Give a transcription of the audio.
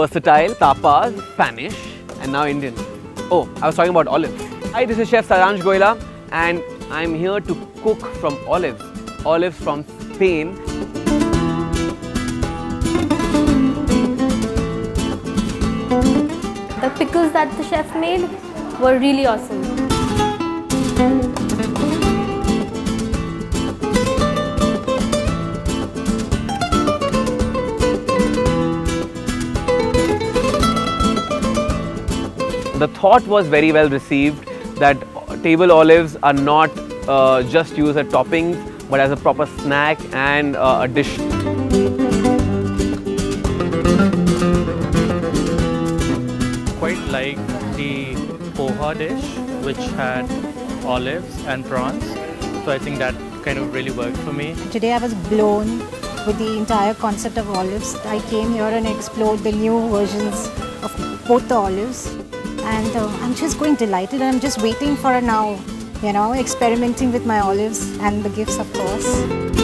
versatile, tapas, Spanish, and now Indian. Oh, I was talking about olives. Hi, this is Chef Saransh Goila, and I'm here to cook from olives. Olives from Spain. The pickles that the chef made were really awesome. The thought was very well received that table olives are not just used as toppings but as a proper snack and a dish. Quite like the poha dish which had olives and prawns, so I think that kind of really worked for me. Today I was blown with the entire concept of olives. I came here and explored the new versions of both the olives, and I'm just going delighted. I'm just waiting for now, experimenting with my olives and the gifts, of course.